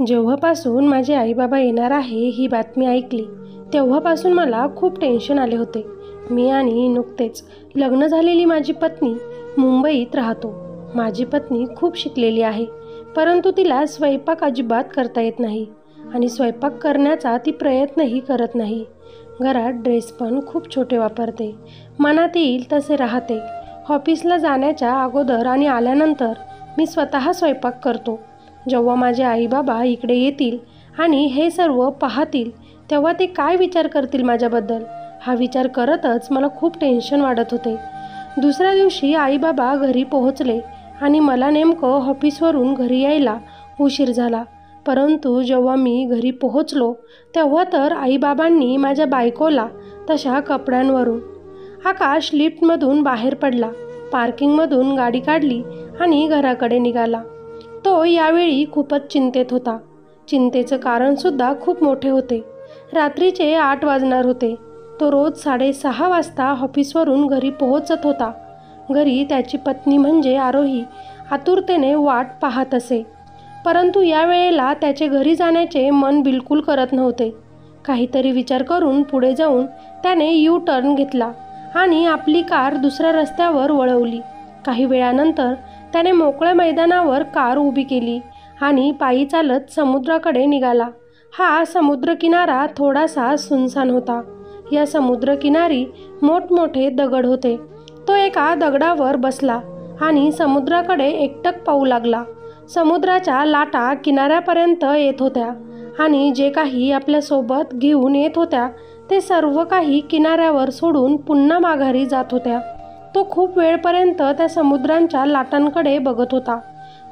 जेव्हापासून माझे आई-बाबा येणार आहे ही बातमी ऐकली तेव्हापासून मला खूप टेन्शन आले होते. मी आणि नुकतेच लग्न झालेली माझी पत्नी मुंबईत राहतो. माझी पत्नी खूप शिकलेली आहे, परंतु तिला स्वयंपाक अजिबात करता येत नाही आणि स्वयंपाक करण्याचा ती प्रयत्नही करत नाही. घरात ड्रेस पण खूप छोटे वापरते, मनात येईल तसे राहते. ऑफिसला जाण्याच्या अगोदर आणि आल्यानंतर मी स्वतः स्वयंपाक करतो. जेव्हा माझे आई-बाबा इकडे येतील आणि हे सर्व पाहतील तेव्हा ते काय विचार करतील माझ्याबद्दल, हा विचार करतच मला खूप टेन्शन वाढत होते. दुसऱ्या दिवशी आई-बाबा घरी पोहोचले आणि मला नेमकं ऑफिसवरून घरी यायला उशीर झाला. परंतु जेव्हा मी घरी पोहोचलो तेव्हा तर आई-बाबांनी माझ्या बायकोला तशा कपड्यांवरून. आकाश लिफ्टमधून बाहेर पडला, पार्किंगमधून गाडी काढली आणि घराकडे निघाला. तो यावेळी खूपच चिंतेत होता. चिंतेचं कारणसुद्धा खूप मोठे होते. रात्रीचे 8 वाजणार होते. तो रोज 6:30 वाजता ऑफिसवरून घरी पोहोचत होता. घरी त्याची पत्नी म्हणजे आरोही आतुरतेने वाट पाहत असे. परंतु या वेळेला त्याचे घरी जाण्याचे मन बिलकुल करत नव्हते. काहीतरी विचार करून पुढे जाऊन त्याने U-टर्न घेतला आणि आपली कार दुसऱ्या रस्त्यावर वळवली. काही वेळानंतर त्याने मोकळ्या मैदानावर कार उभी केली आणि पायी चालत समुद्राकडे निघाला. हा समुद्रकिनारा थोडासा सुनसान होता. या समुद्रकिनारी मोठमोठे दगड होते. तो एका दगडावर बसला आणि समुद्राकडे एकटक पाहू लागला. समुद्राच्या लाटा किनाऱ्यापर्यंत येत होत्या आणि जे काही आपल्यासोबत घेऊन येत होत्या ते सर्व काही किनाऱ्यावर सोडून पुन्हा माघारी जात होत्या. तो खूप वेळपर्यंत त्या समुद्रांच्या लाटांकडे बघत होता.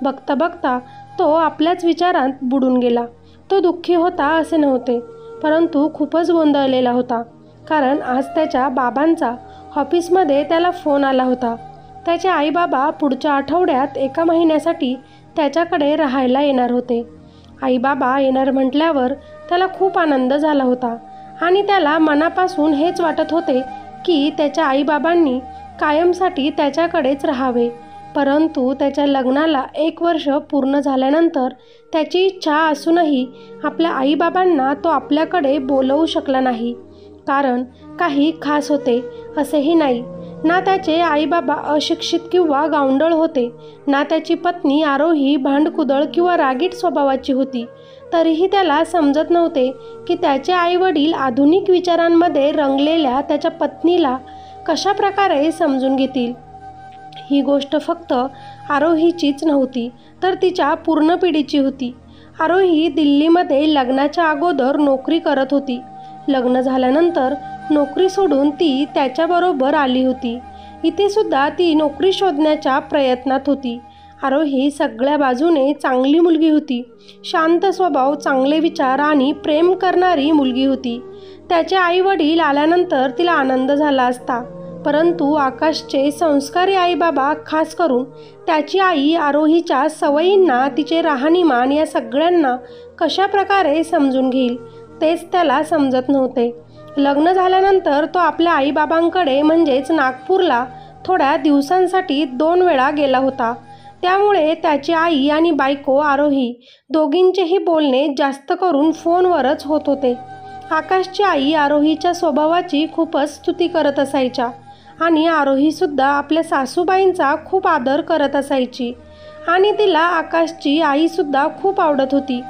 बघता बघता तो आपल्याच विचारात बुडून गेला. तो दुःखी होता असे नव्हते, परंतु खूपच गोंधळलेला होता. कारण आज त्याच्या बाबांचा ऑफिसमध्ये त्याला फोन आला होता. त्याचे आई-बाबा पुढच्या आठवड्यात 1 महिन्यासाठी त्याच्याकडे राहायला येणार होते. आई-बाबा येणार म्हटल्यावर त्याला खूप आनंद झाला होता आणि त्याला मनापासून हेच वाटत होते की त्याच्या आई-बाबांनी कायमसाठी त्याच्याकडेच राहावे. परंतु त्याच्या लग्नाला 1 वर्ष पूर्ण झाल्यानंतर त्याची इच्छा असूनही आपल्या आई-बाबांना तो आपल्याकडे बोलवू शकला नाही. कारण काही खास होते असेही नाही. ना त्याचे आई-बाबा अशिक्षित किंवा गावंढळ होते, ना त्याची पत्नी आरोही भांडकुदळ किंवा रागीट स्वभावाची होती. तरीही त्याला समजत नव्हते की त्याचे आई-वडील आधुनिक विचारांमध्ये रंगलेल्या त्याच्या पत्नीला कशा प्रकारे समजून घेतील. ही गोष्ट फक्त आरोहीचीच नव्हती, तर तिच्या पूर्ण पिढीची होती. आरोही दिल्लीमध्ये लग्नाच्या अगोदर नोकरी करत होती. लग्न झाल्यानंतर नोकरी सोडून ती त्याच्याबरोबर आली होती. इथे सुद्धा ती नोकरी शोधण्याच्या प्रयत्नात होती. आरोही सगळ्या बाजूने चांगली मुलगी होती. शांत स्वभाव, चांगले विचार आणि प्रेम करणारी मुलगी होती. त्याचे आई-वडील आल्यानंतर तिला आनंद झाला असता, परंतु आकाशचे संस्कारी आई-बाबा, खास करून त्याची आई आरोहीच्या सवयींना, तिचे राहणीमान या सगळ्यांना कशा प्रकारे समजून घेईल तेच त्याला समजत नव्हते. लग्न झाल्यानंतर तो आपल्या आई-बाबांकडे म्हणजेच नागपूरला थोड्या दिवसांसाठी 2 वेळा गेला होता. त्यामुळे त्याची आई आणि बायको आरोही दोघींचेही बोलणे जास्त करून फोनवरच होत होते. आकाशची आई आरोहीच्या स्वभावाची खूपच स्तुती करत असायच्या आणि आरोहीसुद्धा आपल्या सासूबाईंचा खूप आदर करत असायची आणि तिला आकाशची आईसुद्धा खूप आवडत होती.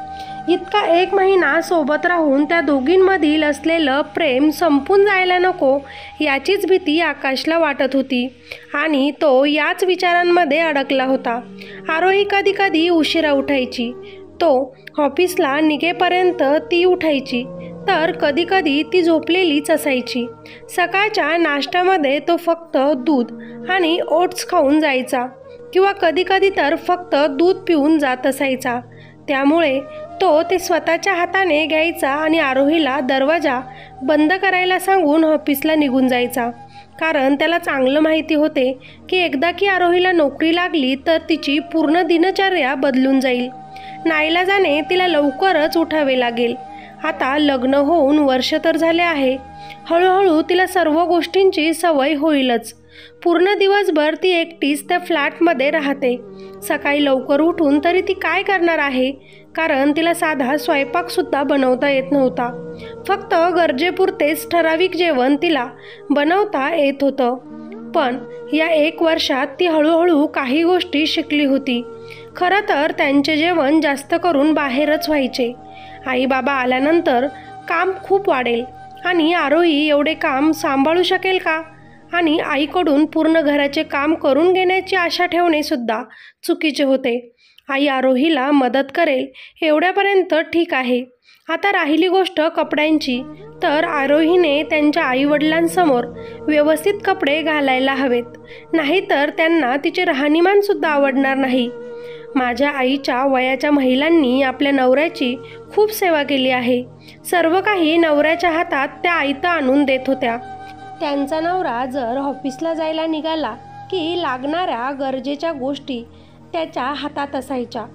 इतका 1 महिना सोबत राहून त्या दोघींमधील असलेलं प्रेम संपून जायला नको याचीच भीती आकाशला वाटत होती आणि तो याच विचारांमध्ये अडकला होता. आरोही कधी कधी उशिरा उठायची. तो ऑफिसला निघेपर्यंत ती उठायची, तर कधी कधी ती झोपलेलीच असायची. सकाळच्या नाश्त्यामध्ये तो फक्त दूध आणि ओट्स खाऊन जायचा किंवा कधी कधी तर फक्त दूध पिऊन जात असायचा. त्यामुळे तो ते स्वतःच्या हाताने घ्यायचा आणि आरोहीला दरवाजा बंद करायला सांगून ऑफिसला निघून जायचा. कारण त्याला चांगलं माहिती होते की एकदा की आरोहीला नोकरी लागली तर तिची पूर्ण दिनचर्या बदलून जाईल. नाईलाजाने तिला लवकरच उठावे लागेल. आता लग्न होऊन वर्ष तर झाले आहे. हळूहळू तिला सर्व गोष्टींची सवय होईलच. पूर्ण दिवसभर ती एकटीच त्या फ्लॅटमध्ये राहते. सकाळी लवकर उठून तरी ती काय करणार आहे? कारण तिला साधा स्वयंपाकसुद्धा बनवता येत नव्हता. फक्त गरजेपुरतेच ठराविक जेवण तिला बनवता येत होतं. पण या 1 वर्षात ती हळूहळू काही गोष्टी शिकली होती. खरं तर त्यांचे जेवण जास्त करून बाहेरच व्हायचे. आई बाबा आल्यानंतर काम खूप वाढेल आणि आरोही एवढे काम सांभाळू शकेल का? आणि आईकडून पूर्ण घराचे काम करून घेण्याची आशा ठेवणेसुद्धा चुकीचे होते. आई आरोहीला मदत करेल एवढ्यापर्यंत ठीक आहे. आता राहिली गोष्ट कपड्यांची, तर आरोहीने त्यांच्या आईवडिलांसमोर व्यवस्थित कपडे घालायला हवेत, नाहीतर त्यांना तिचे राहणीमानसुद्धा आवडणार नाही. माझ्या आईच्या वयाच्या महिलांनी आपल्या नवऱ्याची खूप सेवा केली आहे. सर्व काही नवऱ्याच्या हातात त्या आयतं आणून देत होत्या. त्यांचा नवरा जर ऑफिसला जायला निघाला की लागणाऱ्या गरजेच्या गोष्टी त्याच्या हातात असायच्या.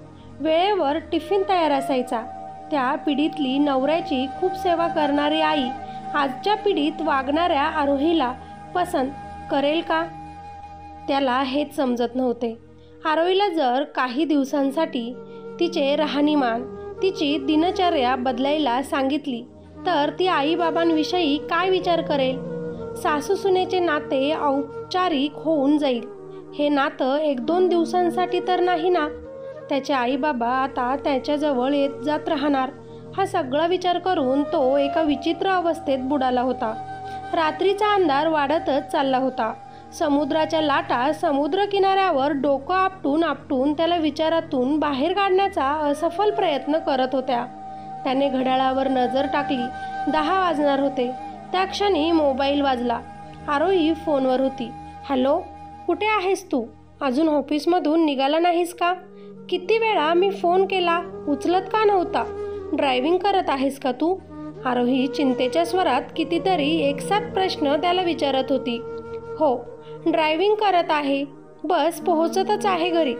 वेळेवर टिफिन तयार असायचा. त्या पिढीतली नवऱ्याची खूप सेवा करणारी आई आजच्या पिढीत वागणाऱ्या आरोहीला पसंत करेल का? त्याला हेच समजत नव्हते. आरोहीला जर काही दिवसांसाठी तिचे राहणीमान, तिची दिनचर्या बदलायला सांगितली तर ती आईबाबांविषयी काय विचार करेल? सासूसुनेचे नाते औपचारिक होऊन जाईल. हे नातं 1-2 दिवसांसाठी तर नाही ना? त्याचे आईबाबा आता त्याच्याजवळ येत जात राहणार. हा सगळा विचार करून तो एका विचित्र अवस्थेत बुडाला होता. रात्रीचा अंधार वाढतच चालला होता. समुद्राच्या लाटा समुद्रकिनाऱ्यावर डोकं आपटून आपटून त्याला विचारातून बाहेर काढण्याचा असफल प्रयत्न करत होत्या. त्याने घड्याळावर नजर टाकली. 10 वाजणार होते. त्या क्षणी मोबाईल वाजला. आरोही फोनवर होती. हॅलो, कुठे आहेस तू? अजून ऑफिसमधून निघाला नाहीस का? किती वेळा मी फोन केला, उचलत का नव्हता? ड्रायव्हिंग करत आहेस का तू? आरोही चिंतेच्या स्वरात कितीतरी एकसाथ प्रश्न त्याला विचारत होती. हो, ड्रायव्हिंग करत आहे. बस पोहोचतच आहे घरी.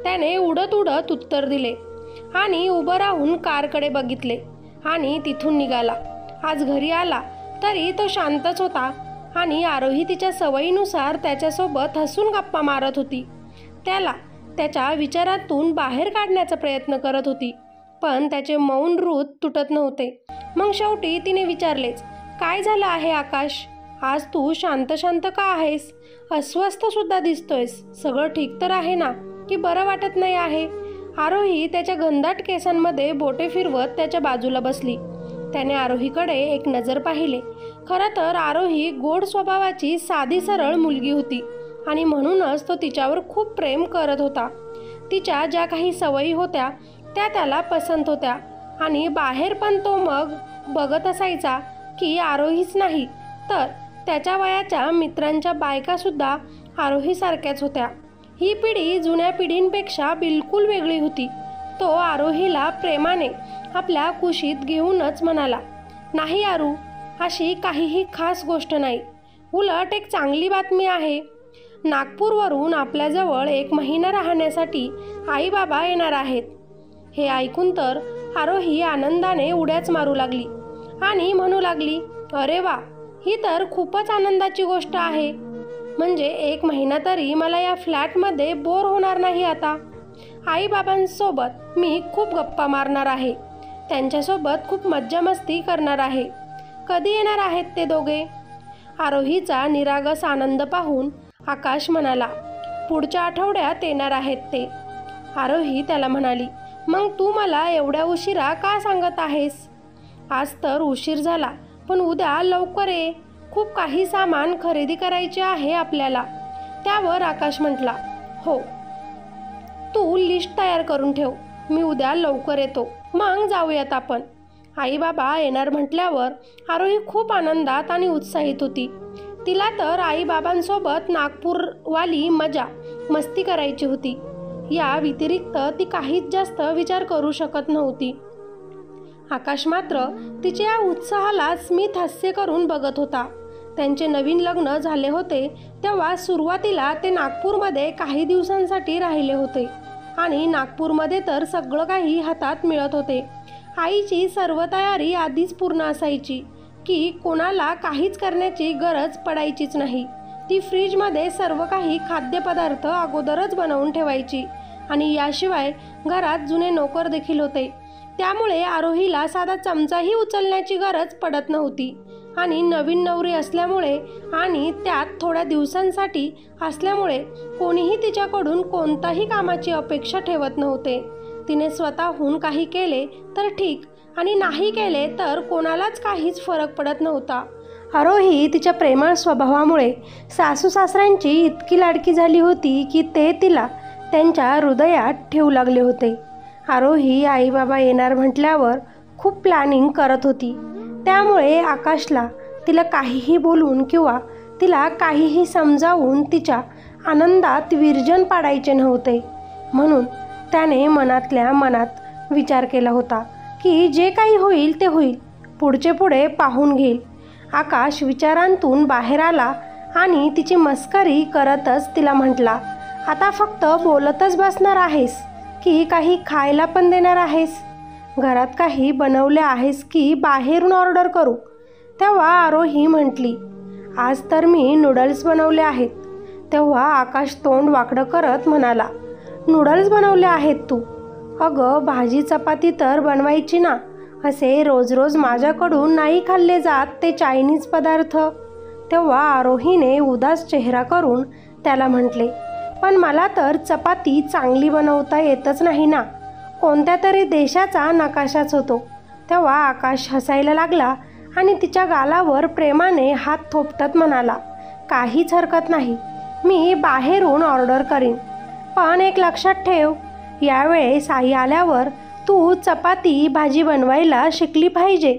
त्याने उडत उडत उत्तर दिले आणि उभं राहून कारकडे बघितले आणि तिथून निघाला. आज घरी आला तरी तो शांतच होता आणि आरोही तिच्या सवयीनुसार त्याच्यासोबत हसून गप्पा मारत होती. त्याला त्याच्या विचारातून बाहेर काढण्याचा प्रयत्न करत होती, पण त्याचे मौन रूत तुटत नव्हते. मग शेवटी तिने विचारलेच, काय झालं आहे आकाश? आज तू शांत शांत का आहेस? अस्वस्थसुद्धा दिसतोयस. सगळं ठीक तर आहे ना? की बरं वाटत नाही आहे? आरोही त्याच्या घनदाट केसांमध्ये बोटे फिरवत त्याच्या बाजूला बसली. त्याने आरोहीकडे एक नजर पाहिले. खरं तर आरोही गोड स्वभावाची साधी सरळ मुलगी होती आणि म्हणूनच तो तिच्यावर खूप प्रेम करत होता. तिच्या ज्या काही सवयी होत्या त्या त्याला पसंत होत्या आणि बाहेर पण तो मग बघत असायचा की आरोहीच नाही तर त्याच्या वयाच्या मित्रांच्या बायकासुद्धा आरोहीसारख्याच होत्या. ही पिढी जुन्या पिढींपेक्षा बिलकुल वेगळी होती. तो आरोहीला प्रेमाने आपल्या कुशीत घेऊनच म्हणाला, नाही आरू, अशी काहीही खास गोष्ट नाही. उलट एक चांगली बातमी आहे. नागपूरवरून आपल्याजवळ 1 महिना राहण्यासाठी आई बाबा येणार आहेत. हे ऐकून तर आरोही आनंदाने उड्याच मारू लागली आणि म्हणू लागली, अरे वा, ही तर खूपच आनंदाची गोष्ट आहे. म्हणजे 1 महिना तरी मला या फ्लॅटमध्ये बोर होणार नाही. आता आईबाबांसोबत मी खूप गप्पा मारणार आहे. त्यांच्यासोबत खूप मज्जा मस्ती करणार आहे. कधी येणार आहेत ते दोघे? आरोहीचा निरागस आनंद पाहून आकाश म्हणाला, पुढच्या आठवड्यात येणार आहेत ते. आरोही त्याला म्हणाली, मग तू मला एवढ्या उशिरा का सांगत आहेस? आज तर उशीर झाला, पण उद्या लवकर ये. खूप काही सामान खरेदी करायचे आहे आपल्याला. त्यावर आकाश म्हटला, हो, तू लिस्ट तयार करून ठेव. मी उद्या लवकर येतो. मग जाऊयात आपण. आई बाबा येणार म्हटल्यावर आरोही खूप आनंदात आणि उत्साहित होती. तिला तर आई बाबांसोबत नागपूरवाली मजा मस्ती करायची होती. या व्यतिरिक्त ती काहीच जास्त विचार करू शकत नव्हती. आकाश मात्र तिच्या या उत्साहाला स्मित हास्य करून बघत होता. त्यांचे नवीन लग्न झाले होते तेव्हा सुरुवातीला ते नागपूरमध्ये काही दिवसांसाठी राहिले होते आणि नागपूरमध्ये तर सगळं काही हातात मिळत होते. आईची सर्व तयारी आधीच पूर्ण असायची की कोणाला काहीच करण्याची गरज पडायचीच नाही. ती फ्रीजमध्ये सर्व काही खाद्यपदार्थ अगोदरच बनवून ठेवायची आणि याशिवाय घरात जुने नोकर देखील होते. त्यामुळे आरोहीला साधा चमचाही उचलण्याची गरज पडत नव्हती आणि नवीन नवरी असल्यामुळे आणि त्यात थोड्या दिवसांसाठी असल्यामुळे कोणीही तिच्याकडून कोणताही कामाची अपेक्षा ठेवत नव्हते. तिने स्वतःहून काही केले तर ठीक आणि नाही केले तर कोणालाच काहीच फरक पडत नव्हता. आरोही तिच्या प्रेमळ स्वभावामुळे सासू सासऱ्यांची इतकी लाडकी झाली होती की ते तिला त्यांच्या हृदयात ठेवू लागले होते. आरोही आई बाबा येणार म्हटल्यावर खूप प्लॅनिंग करत होती. त्यामुळे आकाशला तिला काहीही बोलून किंवा तिला काहीही समजावून तिच्या आनंदात विरजन पाडायचे नव्हते. म्हणून त्याने मनातल्या मनात विचार केला होता की जे काही होईल ते होईल, पुढचे पुढे पाहून घेईल. आकाश विचारांतून बाहेर आला आणि तिची मस्करी करतच तिला म्हटला, आता फक्त बोलतच बसणार आहेस की काही खायला पण देणार आहेस? घरात काही बनवले आहेस की बाहेरून ऑर्डर करू? तेव्हा आरोही म्हटली, आज तर मी नूडल्स बनवले आहेत. तेव्हा आकाश तोंड वाकडं करत म्हणाला, नूडल्स बनवले आहेत तू? अगं भाजी चपाती तर बनवायची ना. असे रोज रोज माझ्याकडून नाही खाल्ले जात ते चायनीज पदार्थ. तेव्हा आरोहीने उदास चेहरा करून त्याला म्हटले, पण मला तर चपाती चांगली बनवता येतच नाही ना. कोणत्या तरी देशाचा नकाशाच होतो. तेव्हा आकाश हसायला लागला आणि तिच्या गालावर प्रेमाने हात थोपटत म्हणाला, काहीच हरकत नाही, मी बाहेरून ऑर्डर करीन. पण एक लक्षात ठेव, यावेळेस आई आल्यावर तू चपाती भाजी बनवायला शिकली पाहिजे.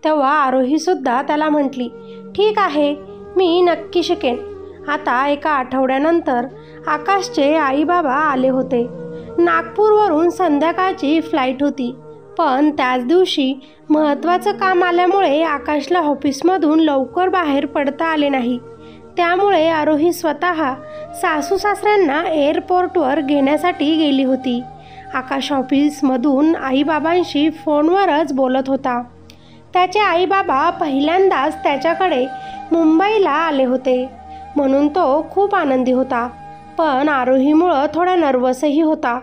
तेव्हा आरोहीसुद्धा त्याला म्हटली, ठीक आहे, मी नक्की शिकेन. आता एका आठवड्यानंतर आकाशचे आई बाबा आले होते. नागपूरवरून संध्याकाळची फ्लाईट होती. पण त्याच दिवशी महत्त्वाचं काम आल्यामुळे आकाशला ऑफिसमधून लवकर बाहेर पडता आले नाही. त्यामुळे आरोही स्वतः सासू सासऱ्यांना एअरपोर्टवर घेण्यासाठी गेली होती. आकाश ऑफिसमधून आईबाबांशी फोनवरच बोलत होता. त्याचे आईबाबा पहिल्यांदाच त्याच्याकडे मुंबईला आले होते म्हणून तो खूप आनंदी होता. पण आरोहीमुळं थोडा नर्वसही होता.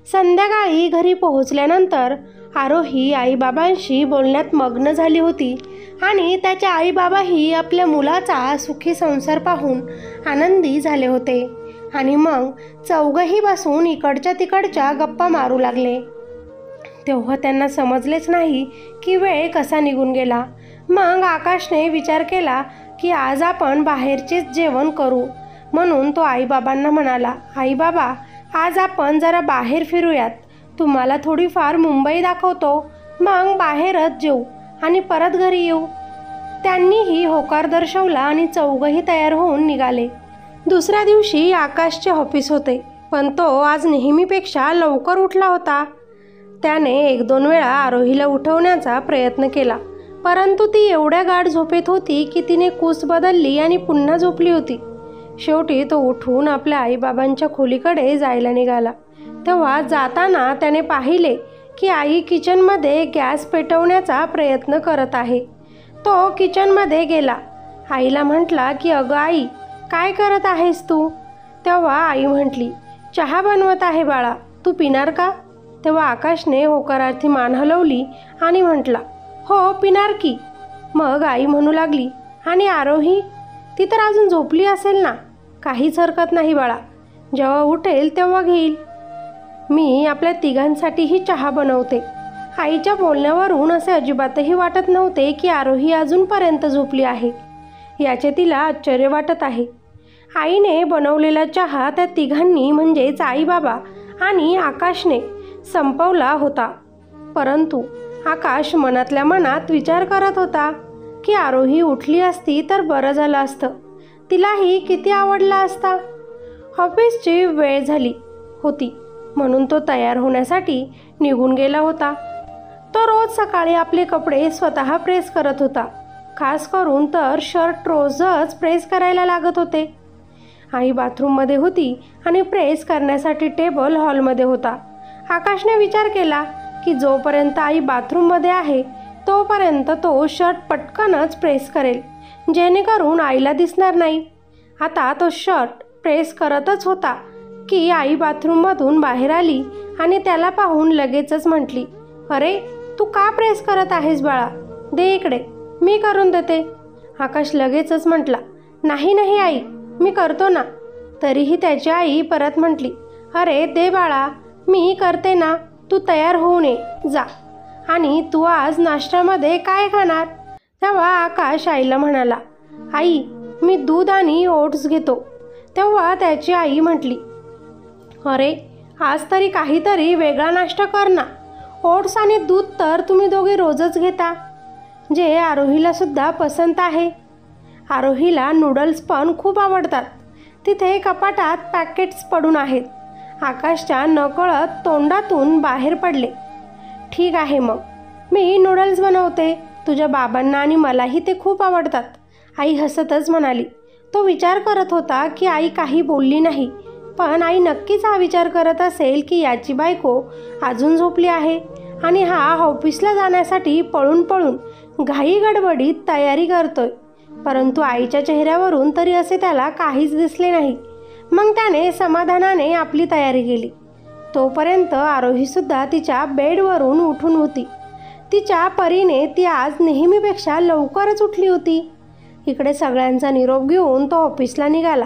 संध्याकाळी घरी पोहोचल्यानंतर आरोही आईबाबांशी बोलण्यात मग्न झाली होती आणि त्याचे आईबाबाही आपल्या मुलाचा सुखी संसार पाहून आनंदी झाले होते. आणि मग चौघही बसून इकडच्या तिकडच्या गप्पा मारू लागले. तेव्हा त्यांना समजलेच नाही की वेळ कसा निघून गेला. मग आकाशने विचार केला की आज आपण बाहेरचेच जेवण करू. म्हणून तो आईबाबांना म्हणाला, आईबाबा, आज आपण जरा बाहेर फिरूयात. तुम्हाला थोडीफार मुंबई दाखवतो, मग बाहेरच जेऊ आणि परत घरी येऊ. त्यांनीही होकार दर्शवला आणि चौघही तयार होऊन निघाले. दुसऱ्या दिवशी आकाशचे ऑफिस होते, पण तो आज नेहमीपेक्षा लवकर उठला होता. त्याने 1-2 वेळा आरोहीला उठवण्याचा प्रयत्न केला, परंतु ती एवढ्या गाढ झोपेत होती की तिने कूस बदलली आणि पुन्हा झोपली होती. शेवटी तो उठून आपल्या आईबाबांच्या खोलीकडे जायला निघाला. तेव्हा जाताना त्याने पाहिले की आई किचनमध्ये गॅस पेटवण्याचा प्रयत्न करत आहे. तो किचनमध्ये गेला. आईला म्हटला की अगं आई, काय करत आहेस तू? तेव्हा आई म्हटली, चहा बनवत आहे बाळा, तू पिणार का? तेव्हा आकाशने होकारार्थी मान हलवली आणि म्हटला, हो पिणार की. मग आई म्हणू लागली, आणि आरोही? ती तर अजून झोपली असेल ना. काहीच हरकत नाही बाळा, जेव्हा उठेल तेव्हा घेईल. मी आपल्या तिघांसाठीही चहा बनवते. आईच्या बोलण्यावरून असे अजिबातही वाटत नव्हते की आरोही अजूनपर्यंत झोपली आहे. याचे तिला आश्चर्य वाटत आहे. आईने बनवलेला चहा त्या तिघांनी म्हणजेच आईबाबा आणि आकाशने संपवला होता. परंतु आकाश मनातल्या मनात विचार करत होता की आरोही उठली असती तर बरं झालं असतं. तिलाही किती आवडला असता. ऑफिसची वेळ झाली होती म्हणून तो तयार होण्यासाठी निघून गेला होता. तो रोज सकाळी आपले कपडे स्वतः प्रेस करत होता. खास करून तर शर्ट रोजच प्रेस करायला लागत होते. आई बाथरूममध्ये होती आणि प्रेस करण्यासाठी टेबल हॉलमध्ये होता. आकाशने विचार केला की जोपर्यंत आई बाथरूममध्ये आहे तोपर्यंत तो शर्ट पटकनच प्रेस करेल, जेणेकरून आईला दिसणार नाही. आता तो शर्ट प्रेस करतच होता की आई बाथरूममधून बाहेर आली आणि त्याला पाहून लगेचच म्हटली, अरे तू का प्रेस करत आहेस बाळा, दे इकडे, मी करून देते. आकाश लगेचच म्हटला, नाही नाही आई, मी करतो ना. तरीही त्याची आई परत म्हटली, अरे दे बाळा, मी करते ना, तू तयार होऊन ये जा. आणि तू आज नाश्त्यामध्ये काय खाणार? तेव्हा आकाश आईला म्हणाला, आई मी दूध आणि ओट्स घेतो. तेव्हा त्याची आई म्हटली, अरे आज तरी काहीतरी वेगळा नाश्ता कर ना. ओट्स आणि दूध तर तुम्ही दोघे रोजच घेता, जे आरोहीला सुद्धा पसंत आहे. आरोहीला नूडल्स पण खूप आवडतात. तिथे कपाटात पॅकेट्स पडून आहेत. आकाशच्या नकळत तोंडातून बाहेर पडले, ठीक आहे मग, मी नूडल्स बनवते. तुझ्या बाबांना आणि मलाही ते खूप आवडतात. आई हसतच म्हणाली. तो विचार करत होता की आई काही बोलली नाही, पण आई नक्कीच हा विचार करत असेल की याची बायको अजून झोपली आहे आणि हा ऑफिसला जाण्यासाठी पळून पळून घाई गडबडीत तयारी करतोय. परंतु आईच्या चेहऱ्यावरून तरी असे त्याला काहीच दिसले नाही. मग त्याने समाधानाने आपली तयारी केली. तोपर्यंत आरोहीसुद्धा तिच्या बेडवरून उठून होती. तिच्या परीने ती आज नेहमीपेक्षा लवकरच उठली होती. इकडे सगळ्यांचा निरोप घेऊन तो ऑफिसला निघाला.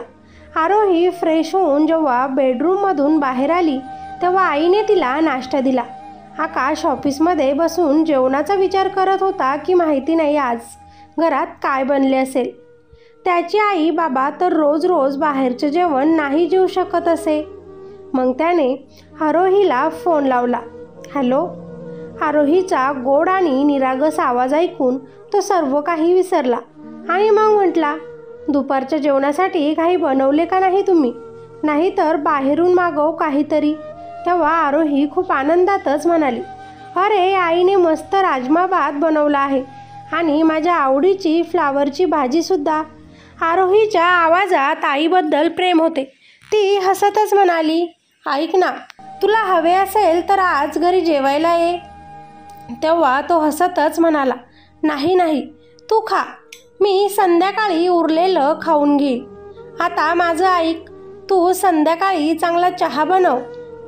आरोही फ्रेश होऊन जेव्हा बेडरूममधून बाहेर आली तेव्हा आईने तिला नाश्ता दिला. आकाश ऑफिसमध्ये बसून जेवणाचा विचार करत होता की माहिती नाही आज घरात काय बनले असेल. त्याची आई बाबा तर रोज रोज बाहेरचे जेवण नाही जेवू शकत असे. मग त्याने आरोहीला फोन लावला. हॅलो. आरोहीचा गोड आणि निरागस आवाज ऐकून तो सर्व काही विसरला आणि मग म्हटला, दुपारच्या जेवणासाठी काही बनवले का नाही तुम्ही? नाही तर बाहेरून मागव काहीतरी. तेव्हा आरोही खूप आनंदातच म्हणाली, अरे आईने मस्त राजमा भात बनवला आहे आणि माझ्या आवडीची फ्लावरची भाजीसुद्धा. आरोहीच्या आवाजात आईबद्दल प्रेम होते. ती हसतच म्हणाली, ऐक ना, तुला हवे असेल तर आज घरी जेवायला ये. तेव्हा तो हसतच म्हणाला, नाही नाही, तू खा, मी संध्याकाळी उरलेलं खाऊन घेईल. आता माझं ऐक, तू संध्याकाळी चांगला चहा बनव.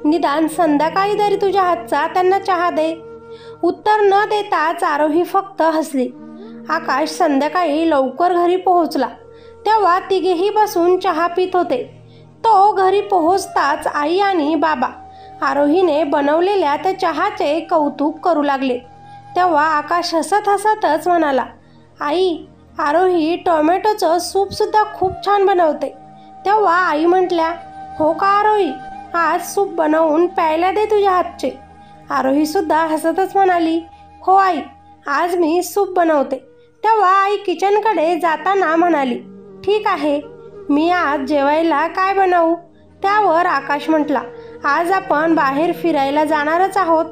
निदान संध्याकाळी तरी तुझ्या हातचा त्यांना चहा दे. उत्तर न देताच आरोही फक्त हसली. आकाश संध्याकाळी लवकर घरी पोहोचला. तेव्हा तिघेही बसून चहा पित होते. तो घरी पोहोचताच आई आणि बाबा आरोहीने बनवलेल्या त्या चहाचे कौतुक करू लागले. तेव्हा आकाश हसत हसतच म्हणाला, आई आरोही टोमॅटोचं सूपसुद्धा खूप छान बनवते. तेव्हा आई म्हटल्या, हो का आरोही, आज सूप बनवून प्यायला दे तुझ्या हातचे. आरोहीसुद्धा हसतच म्हणाली, हो आई, आज मी सूप बनवते. तेव्हा आई किचनकडे जाताना म्हणाली, ठीक आहे, मी आज जेवायला काय बनवू? त्यावर आकाश म्हटला, आज आपण बाहेर फिरायला जाणारच आहोत,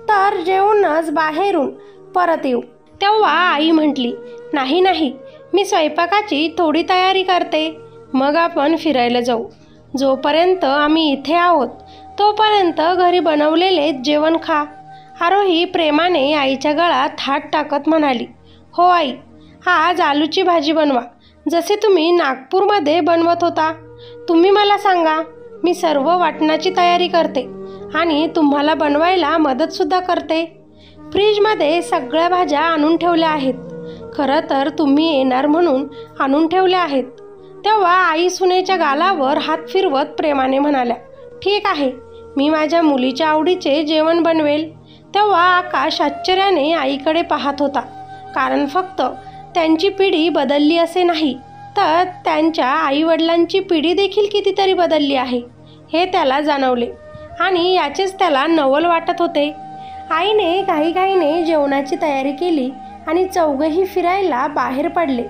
तर जेवूनच बाहेरून परत येऊ. तेव्हा आई म्हटली, नाही नाही, मी स्वयंपाकाची थोडी तयारी करते, मग आपण फिरायला जाऊ. जोपर्यंत आम्ही इथे आहोत तोपर्यंत घरी बनवलेले जेवण खा. आरोही प्रेमाने आईच्या गळात हात टाकत म्हणाली, हो आई, आज आलूची भाजी बनवा, जसे तुम्ही नागपूरमध्ये बनवत होता. तुम्ही मला सांगा, मी सर्व वाटणाची तयारी करते आणि तुम्हाला बनवायला मदतसुद्धा करते. फ्रीजमध्ये सगळ्या भाज्या आणून ठेवल्या आहेत. खरं तर तुम्ही येणार म्हणून आणून ठेवल्या आहेत. तेव्हा आई सुनेच्या गालावर हात फिरवत प्रेमाने म्हणाल्या, ठीक आहे, मी माझ्या मुलीच्या आवडीचे जेवण बनवेल. तेव्हा आकाश आश्चर्याने आईकडे पाहत होता, कारण फक्त त्यांची पिढी बदलली असे नाही, तर त्यांच्या आईवडिलांची पिढी देखील कितीतरी बदलली आहे हे त्याला जाणवले आणि याचेच त्याला नवल वाटत होते. आईने घाईघाईने जेवणाची तयारी केली आणि चौघेही फिरायला बाहेर पडले.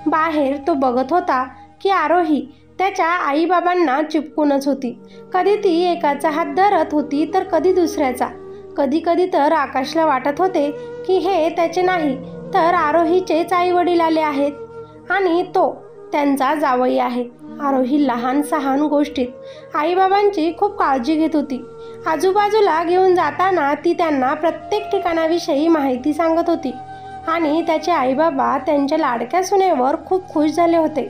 बाहेर तो बघत होता की आरोही त्याच्या आईबाबांना चिपकूनच होती. कधी ती एकाचा हात धरत होती तर कधी दुसऱ्याचा. कधी कधी तर आकाशला वाटत होते की हे त्याचे नाही तर आरोहीचेच आईवडील आले आहेत आणि तो त्यांचा जावई आहे. आरोही लहान सहान गोष्टीत आईबाबांची खूप काळजी घेत होती. आजूबाजूला घेऊन जाताना ती त्यांना प्रत्येक ठिकाणाविषयी माहिती सांगत होती आणि त्याचे आईबाबा त्यांच्या लाडक्या सुनेवर खूप खुश झाले होते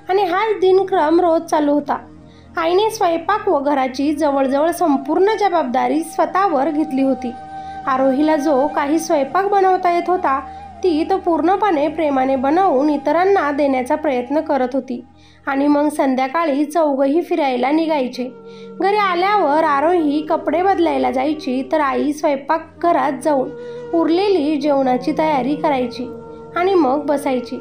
आणि हाच दिनक्रम रोज चालू होता. आईने स्वयंपाक व घराची जवळजवळ संपूर्ण जबाबदारी स्वतःवर घेतली होती आरोहीला जो काही स्वयंपाक बनवता येत होता ती तो पूर्णपणे प्रेमाने बनवून इतरांना देण्याचा प्रयत्न करत होती. आणि मग संध्याकाळी चौघही फिरायला निघायचे. घरी आल्यावर आरोही कपडे बदलायला जायची तर आई स्वयंपाकघरात जाऊन उरलेली जेवणाची तयारी करायची आणि मग बसायची.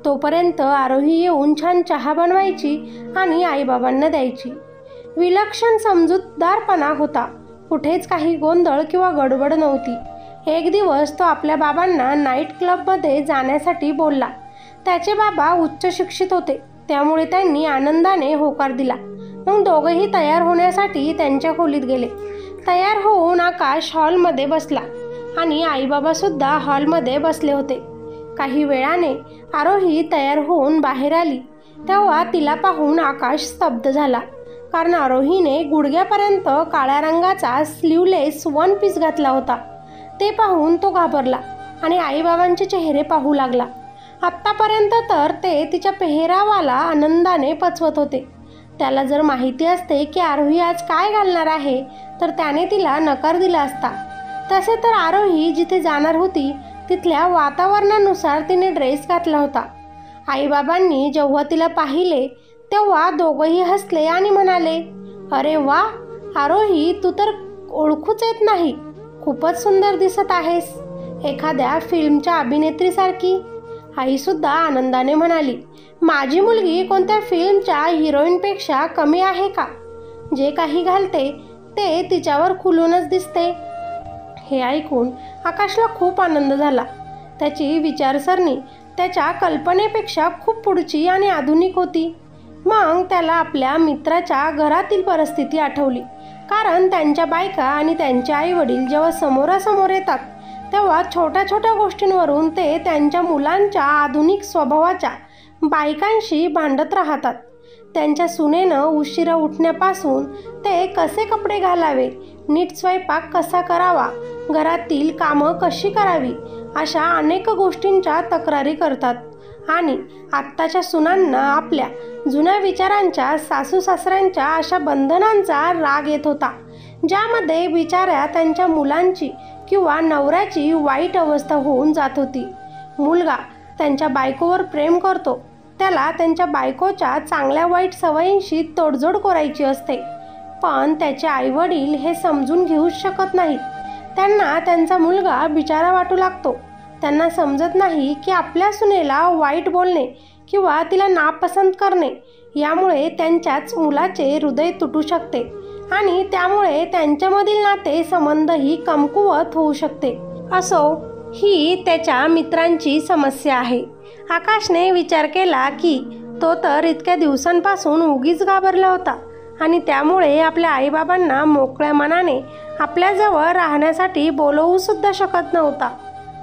तोपर्यंत आरोही येऊन छान चहा बनवायची आणि आईबाबांना द्यायची. विलक्षण समजूतदारपणा होता. कुठेच काही गोंधळ किंवा गडबड नव्हती. एक दिवस तो आपल्या बाबांना नाईट क्लबमध्ये जाण्यासाठी बोलला. त्याचे बाबा उच्च शिक्षित होते, त्यामुळे त्यांनी आनंदाने होकार दिला. मग दोघंही तयार होण्यासाठी त्यांच्या खोलीत गेले. तयार होऊन आकाश हॉलमध्ये बसला आणि आईबाबासुद्धा हॉलमध्ये बसले होते. काही वेळाने आरोही तयार होऊन बाहेर आली. तेव्हा तिला पाहून आकाश स्तब्ध झाला, कारण आरोहीने गुडघ्यापर्यंत काळ्या रंगाचा स्लीवलेस वन पीस घातला होता. ते पाहून तो घाबरला आणि आईबाबांचे चेहरे पाहू लागला. आत्तापर्यंत तर ते तिच्या पेहरावाला आनंदाने पचवत होते. त्याला जर माहिती असते की आरोही आज काय घालणार आहे तर त्याने तिला नकार दिला असता. तसे तर आरोही जिथे जाणार होती तिथल्या वातावरणानुसार तिने ड्रेस घातला होता. आईबाबांनी जेव्हा तिला पाहिले तेव्हा दोघंही हसले आणि म्हणाले, अरे वा आरोही, तू तर ओळखूच येत नाही. खूपच सुंदर दिसत आहेस, एखाद्या फिल्मच्या अभिनेत्रीसारखी. आईसुद्धा आनंदाने म्हणाली, माझी मुलगी कोणत्या फिल्मच्या हिरोईनपेक्षा कमी आहे का? जे काही घालते ते तिच्यावर खुलूनच दिसते. हे ऐकून आकाशला खूप आनंद झाला. त्याची विचारसरणी त्याच्या कल्पनेपेक्षा खूप पुढची आणि आधुनिक होती. मग त्याला आपल्या मित्राच्या घरातील परिस्थिती आठवली, कारण त्यांच्या बायका आणि त्यांचे आईवडील जेव्हा समोरासमोर येतात तेव्हा छोट्या छोट्या गोष्टींवरून ते त्यांच्या मुलांच्या आधुनिक स्वभावाच्या बायकांशी भांडत राहतात. त्यांच्या सुनेनं उशिरा उठण्यापासून ते कसे कपडे घालावे, नीट स्वयंपाक कसा करावा, घरातील कामं कशी करावी, अशा अनेक गोष्टींच्या तक्रारी करतात. आणि आत्ताच्या सुनांना आपल्या जुन्या विचारांच्या सासू सासऱ्यांच्या अशा बंधनांचा राग येत होता, ज्यामध्ये बिचाऱ्या त्यांच्या मुलांची किंवा नवऱ्याची वाईट अवस्था होऊन जात होती. मुलगा त्यांच्या बायकोवर प्रेम करतो, त्याला त्यांच्या बायकोच्या चांगल्या वाईट सवयींशी तोडजोड करायची असते, पण त्याचे आईवडील हे समजून घेऊच शकत नाहीत. त्यांना त्यांचा मुलगा बिचारा वाटू लागतो. त्यांना समजत नाही की आपल्या सुनेला वाईट बोलणे किंवा तिला नापसंत करणे यामुळे त्यांच्याच मुलाचे हृदय तुटू शकते आणि त्यामुळे त्यांच्यामधील नाते संबंधही कमकुवत होऊ शकते. असो, ही त्याच्या मित्रांची समस्या आहे. आकाशने विचार केला की तो तर इतक्या दिवसांपासून उगीच घाबरला होता आणि त्यामुळे आपल्या आईबाबांना मोकळ्या मनाने आपल्याजवळ राहण्यासाठी बोलवूसुद्धा शकत नव्हता.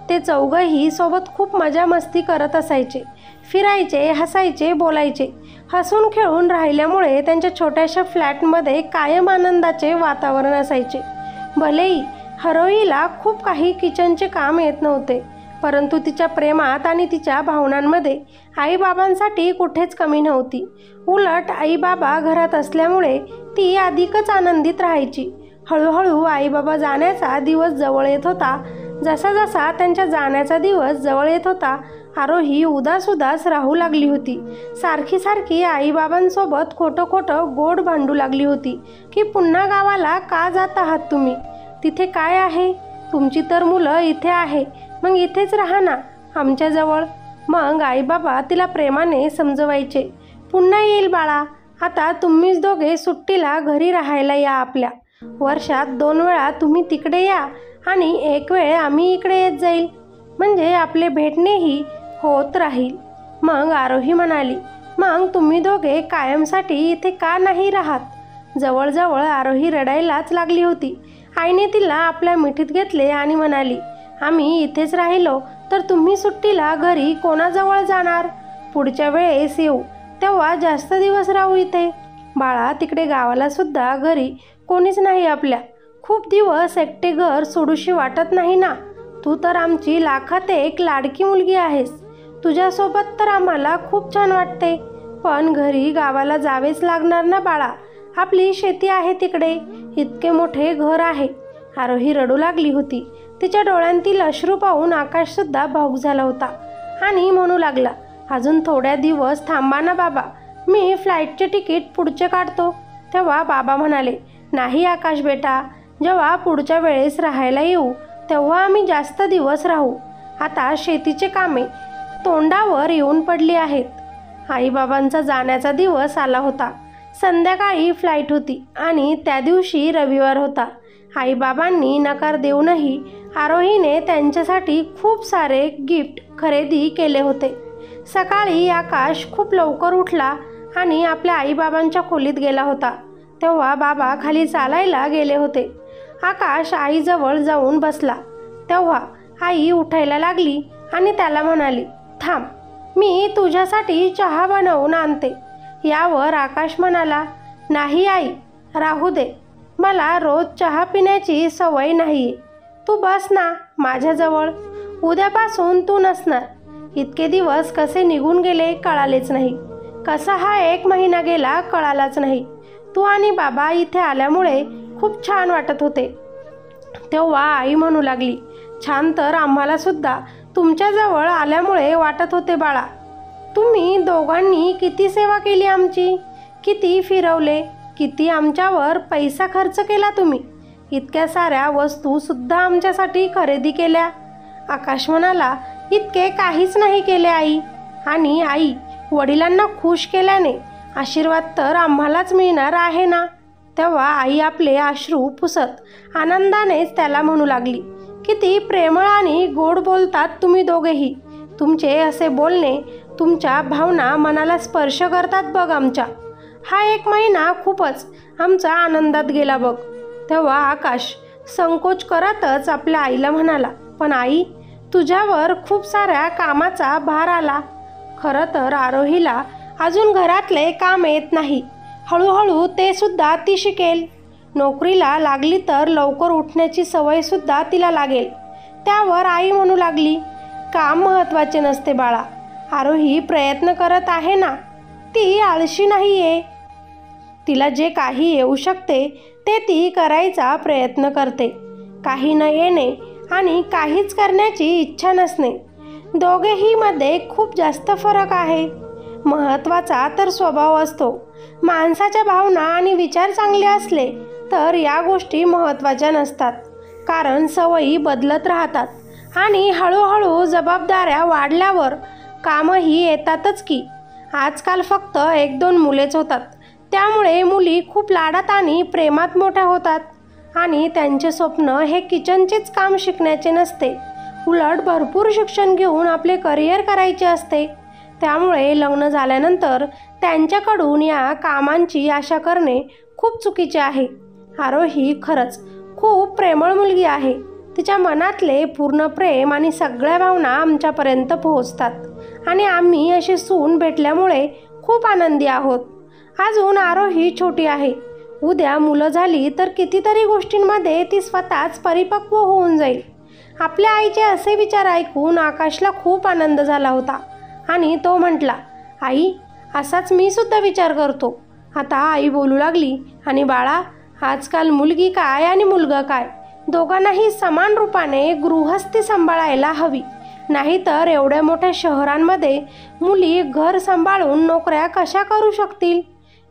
ते चौघंही सोबत खूप मजा मस्ती करत असायचे, फिरायचे, हसायचे, बोलायचे. हसून खेळून राहिल्यामुळे त्यांच्या छोट्याशा फ्लॅटमध्ये कायम आनंदाचे वातावरण असायचे. भलेही आरोहीला खूप काही किचनचे काम येत नव्हते, परंतु तिच्या प्रेमात आणि तिच्या भावनांमध्ये आईबाबांसाठी कुठेच कमी नव्हती. उलट आईबाबा घरात असल्यामुळे ती अधिकच आनंदित राहायची. हळूहळू आईबाबा जाण्याचा दिवस जवळ येत होता. जसा जसा त्यांच्या जाण्याचा दिवस जवळ येत होता, आरोही उदास उदास राहू लागली होती. सारखी सारखी आईबाबांसोबत खोटं खोटं गोड भांडू लागली होती की पुन्हा गावाला का जात आहात तुम्ही? तिथे काय आहे? तुमची तर मुलं इथे आहे, मग इथेच राहा ना आमच्याजवळ. मग आईबाबा तिला प्रेमाने समजवायचे, पुन्हा येईल बाळा, आता तुम्हीच दोघे सुट्टीला घरी राहायला या. आपल्या वर्षात 2 वेळा तुम्ही तिकडे या आणि 1 वेळ आम्ही इकडे येत जाईल, म्हणजे आपले भेटणेही होत राहील. मग आरोही म्हणाली, मग तुम्ही दोघे कायमसाठी इथे का नाही राहत? जवळजवळ आरोही रडायलाच लागली होती. आईने तिला आपल्या मिठीत घेतले आणि म्हणाली, आम्ही इथेच राहिलो तर तुम्ही सुट्टीला घरी कोणाजवळ जाणार? पुढच्या वेळेस येऊ तेव्हा जास्त दिवस राहू इथे. बाळा, तिकडे गावाला सुद्धा घरी कोणीच नाही आपल्या. खूप दिवस एकटे घर सोडूशी वाटत नाही ना. तू तर आमची लाखात एक लाडकी मुलगी आहेस. तुझ्यासोबत तर आम्हाला खूप छान वाटते, पण घरी गावाला जावेच लागणार ना बाळा. आपली शेती आहे तिकडे, इतके मोठे घर आहे. आरोही रडू लागली होती. तिच्या डोळ्यांतील अश्रू पाहून आकाशसुद्धा भावूक झाला होता आणि म्हणू लागला, अजून थोड्या दिवस थांबा ना बाबा, मी फ्लाईटचे तिकीट पुढचे काढतो. तेव्हा बाबा म्हणाले, नाही आकाश बेटा, जेव्हा पुढच्या वेळेस राहायला येऊ तेव्हा आम्ही जास्त दिवस राहू. आता शेतीचे कामे तोंडावर येऊन पडली आहेत. आईबाबांचा जाण्याचा दिवस आला होता. संध्याकाळी फ्लाईट होती आणि त्या दिवशी रविवार होता. आईबाबांनी नकार देऊनही आरोहीने त्यांच्यासाठी खूप सारे गिफ्ट खरेदी केले होते. सकाळी आकाश खूप लवकर उठला आणि आपल्या आईबाबांच्या खोलीत गेला होता. तेव्हा बाबा खाली चालायला गेले होते. आकाश आईजवळ जाऊन बसला. तेव्हा आई उठायला लागली आणि त्याला म्हणाली, थांब, मी तुझ्यासाठी चहा बनवून आणते. यावर आकाश म्हणाला, नाही आई, राहू दे, मला रोज चहा पिण्याची सवय नाही. तू बस ना माझ्याजवळ, उद्यापासून तू नसणार. इतके दिवस कसे निघून गेले कळालेच नाही. कसा हा 1 महिना गेला कळालाच नाही. तू आणि बाबा इथे आल्यामुळे खूप छान वाटत होते. तेव्हा आई म्हणू लागली, छान तर आम्हाला सुद्धा तुमच्याजवळ आल्यामुळे वाटत होते बाळा. तुम्ही दोघांनी किती सेवा केली आमची, किती फिरवले, किती आमच्यावर पैसा खर्च केला तुम्ही. इतक्या साऱ्या वस्तूसुद्धा आमच्यासाठी खरेदी केल्या. आकाश म्हणाला, इतके काहीच नाही केले आई. आणि आई, वडिलांना खुश केल्याने आशीर्वाद तर आम्हालाच मिळणार आहे ना. तेव्हा आई आपले अश्रू पुसत आनंदानेच त्याला म्हणू लागली, किती प्रेमळ आणि गोड बोलतात तुम्ही दोघेही. तुमचे असे बोलणे, तुमच्या भावना मनाला स्पर्श करतात बघ आमच्या. हा 1 महिना खूपच आमचा आनंदात गेला बघ. तेव्हा आकाश संकोच करतच आपल्या आईला म्हणाला, पण आई, तुझ्यावर खूप साऱ्या कामाचा भार आला. खरं तर आरोहीला अजून घरातले काम येत नाही. हळूहळू ते सुद्धा ती शिकेल. नोकरीला लागली तर लवकर उठण्याची सवयसुद्धा तिला लागेल. त्यावर आई म्हणू लागली, काम महत्त्वाचे नसते बाळा. आरोही प्रयत्न करत आहे ना, ती आळशी नाही आहे. तिला जे काही येऊ शकते ते ती करायचा प्रयत्न करते. काही न येणे आणि काहीच करण्याची इच्छा नसणे, दोघेही मध्ये खूप जास्त फरक आहे. महत्त्वाचा तर स्वभाव असतो. माणसाच्या भावना आणि विचार चांगले असले तर या गोष्टी महत्त्वाच्या नसतात, कारण सवयी बदलत राहतात आणि हळूहळू जबाबदाऱ्या वाढल्यावर कामही येतातच की. आजकाल फक्त 1-2 मुलेच होतात, त्यामुळे मुली खूप लाडात आणि प्रेमात मोठ्या होतात आणि त्यांचे स्वप्न हे किचनचेच काम शिकण्याचे नसते, उलट भरपूर शिक्षण घेऊन आपले करिअर करायचे असते. त्यामुळे लग्न झाल्यानंतर त्यांच्याकडून या कामांची आशा करणे खूप चुकीचे आहे. आरोही खरंच खूप प्रेमळ मुलगी आहे. तिच्या मनातले पूर्ण प्रेम आणि सगळ्या भावना आमच्यापर्यंत पोहोचतात आणि आम्ही अशी सून भेटल्यामुळे खूप आनंदी आहोत. अजून आरोही छोटी आहे. उद्या मुलं झाली तर कितीतरी गोष्टींमध्ये ती स्वतःच परिपक्व होऊन जाईल. आपल्या आईचे असे विचार ऐकून आकाशला खूप आनंद झाला होता आणि तो म्हटला, आई, असाच मी सुद्धा विचार करतो. आता आई बोलू लागली, आणि बाळा, आजकाल मुलगी काय आणि मुलगा काय, दोघांनाही समान रूपाने गृहस्थी सांभाळायला हवी. नाहीतर एवढ्या मोठ्या शहरांमध्ये मुली घर सांभाळून नोकऱ्या कशा करू शकतील.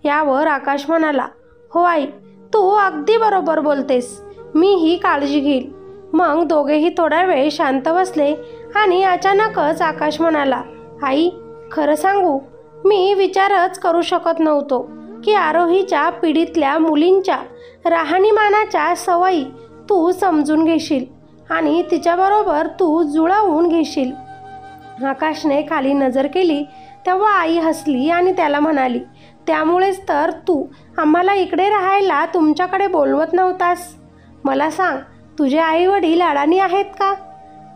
यावर आकाश म्हणाला, हो आई, तू अगदी बरोबर बोलतेस, मी ही काळजी घेईल. मग दोघेही थोडा वेळ शांत बसले आणि अचानकच आकाश म्हणाला, आई, खरं सांगू, मी विचारच करू शकत नव्हतो की आरोहीच्या पिढीतल्या मुलींच्या राहणीमानाच्या सवयी तू समजून घेशील आणि तिच्याबरोबर तू जुळवून घेशील. आकाशने खाली नजर केली तेव्हा आई हसली आणि त्याला म्हणाली, त्यामुळेच तर तू आम्हाला इकडे राहायला तुमच्याकडे बोलवत नव्हतास. मला सांग, तुझे आईवडील अडाणी आहेत का?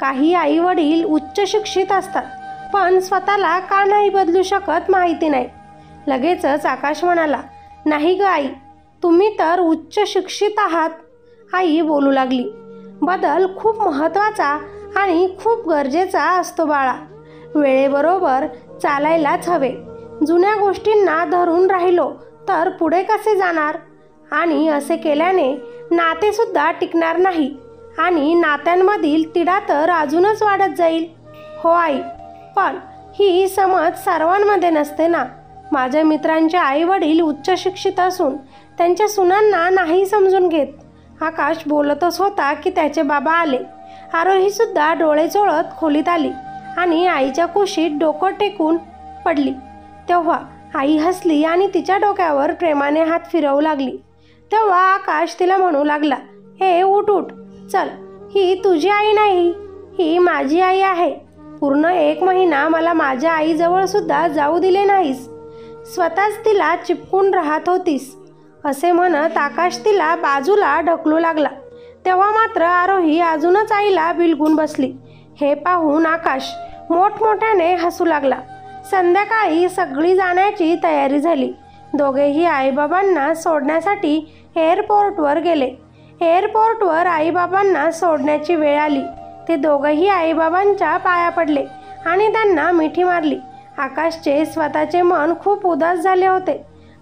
काही आईवडील उच्च शिक्षित असतात, पण स्वतःला का नाही बदलू शकत माहिती नाही. लगेचच आकाश म्हणाला, नाही ग आई, तुम्ही तर उच्च शिक्षित आहात. आई बोलू लागली, बदल खूप महत्त्वाचा आणि खूप गरजेचा असतो बाळा. वेळेबरोबर चालायलाच हवे. जुन्या गोष्टींना धरून राहिलो तर पुढे कसे जाणार? आणि असे केल्याने नातेसुद्धा टिकणार नाही आणि नात्यांमधील तिढा तर अजूनच वाढत जाईल. हो आई, पण ही समज सर्वांमध्ये नसते ना. माझ्या मित्रांचे आई वडील उच्च शिक्षित असून त्यांच्या सुनांना नाही समजून घेत. आकाश बोलतच होता की त्याचे बाबा आले. आरोहीसुद्धा डोळे चोळत खोलीत आली आणि आईच्या कुशीत डोकं टेकून पडली. तेव्हा आई हसली आणि तिच्या डोक्यावर प्रेमाने हात फिरवू लागली. तेव्हा आकाश तिला म्हणू लागला, हे उठ उठ, चल, ही तुझी आई नाही, ही माझी आई आहे. पूर्ण 1 महिना मला माझ्या आईजवळ सुद्धा जाऊ दिले नाहीस. स्वतःच तिला चिपकून राहत होतीस. असे म्हणत आकाश तिला बाजूला ढकलू लागला. तेव्हा मात्र आरोही अजूनच आईला बिलगून बसली. हे पाहून आकाश मोठमोठ्याने हसू लागला. संध्याकाळी सगळी जाण्याची तयारी झाली. दोघेही आईबाबांना सोडण्यासाठी एअरपोर्टवर गेले. एअरपोर्टवर आईबाबांना सोडण्याची वेळ आली. ते दोघंही आईबाबांच्या पाया पडले आणि त्यांना मिठी मारली. आकाशचे स्वतःचे मन खूप उदास झाले होते,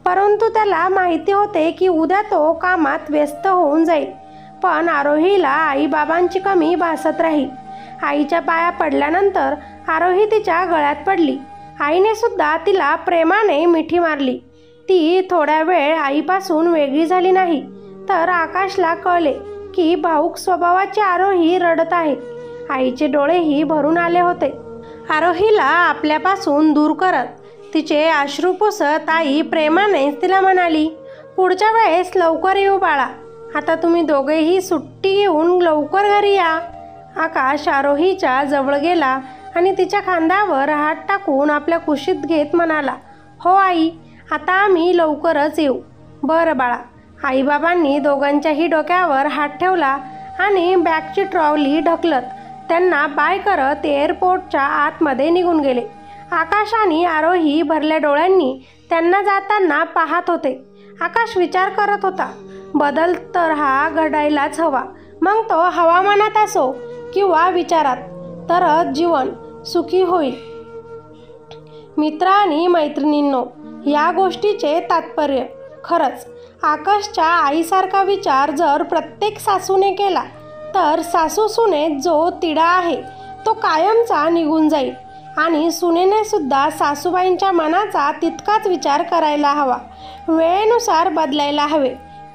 परंतु त्याला माहिती होते की उद्या तो कामात व्यस्त होऊन जाईल. पण आरोहीला आईबाबांची कमी भासत राहील. आईच्या पाया पडल्यानंतर आरोही तिच्या गळ्यात पडली. आईने सुद्धा तिला प्रेमाने मिठी मारली. ती थोड्या वेळ आईपासून वेगळी झाली नाही, तर आकाशला कळले की भाऊक स्वभावाची आरोही रडत आहे. आईचे डोळेही भरून आले होते. आरोहीला आपल्यापासून दूर करत तिचे अश्रू पुसत आई प्रेमाने तिला म्हणाली, पुढच्या वेळेस लवकर येऊ बाळा. आता तुम्ही दोघेही सुट्टी घेऊन लवकर घरी या. आकाश आरोहीच्या जवळ गेला आणि तिच्या खांद्यावर हात टाकून आपल्या कुशीत घेत म्हणाला, हो आई, आता आम्ही लवकरच येऊ. बरं बाळा. आईबाबांनी दोघांच्याही डोक्यावर हात ठेवला आणि बॅगची ट्रॉली ढकलत त्यांना बाय करत एअरपोर्टच्या आतमध्ये निघून गेले. आकाश आणि आरोही भरल्या डोळ्यांनी त्यांना जाताना पाहत होते. आकाश विचार करत होता, बदल तर हा घडायलाच हवा. मग तो हवामानात असो किंवा विचारात, तरच जीवन सुखी होईल. मित्र आणि मैत्रिणींनो, या गोष्टीचे तात्पर्य, खरंच आकाशच्या आईसारखा विचार जर प्रत्येक सासूने केला तर सासू सुनेत जो तिढा आहे तो कायमचा निघून जाईल. आणि सुनेने सुद्धा सासूबाईंच्या मनाचा तितकाच विचार करायला हवा. वेळेनुसार बदलायला हवे,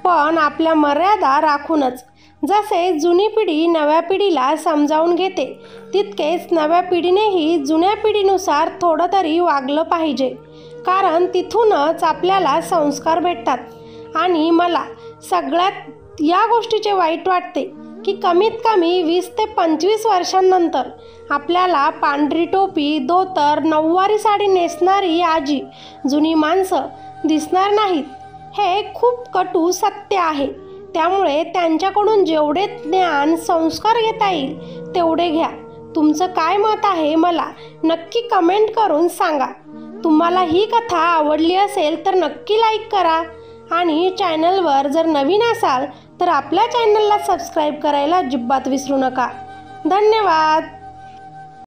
पण आपल्या मर्यादा राखूनच. जसे जुनी पिढी नव्या पिढीला समजावून घेते, तितकेच नव्या पिढीनेही जुन्या पिढीनुसार थोडं तरी वागलं पाहिजे. कारण तिथूनच आपल्याला संस्कार भेटतात. आणि मला सगळ्यात या गोष्टीचे वाईट वाटते की कमीत कमी 20 ते 25 वर्षांनंतर आपल्याला पांढरी टोपी, धोतर, नऊवारी साडी नेसणारी आजी, जुनी माणसं दिसणार नाहीत. हे खूप कटू सत्य आहे. त्यामुळे त्यांच्याकडून जेवढे ज्ञान, संस्कार घेता येईल तेवढे घ्या. तुमचं काय मत आहे मला नक्की कमेंट करून सांगा. तुम्हाला ही कथा आवडली असेल तर नक्की लाईक करा आणि चॅनलवर जर नवीन असाल तर आपल्या चॅनलला सबस्क्राईब करायला अजिबात विसरू नका. धन्यवाद.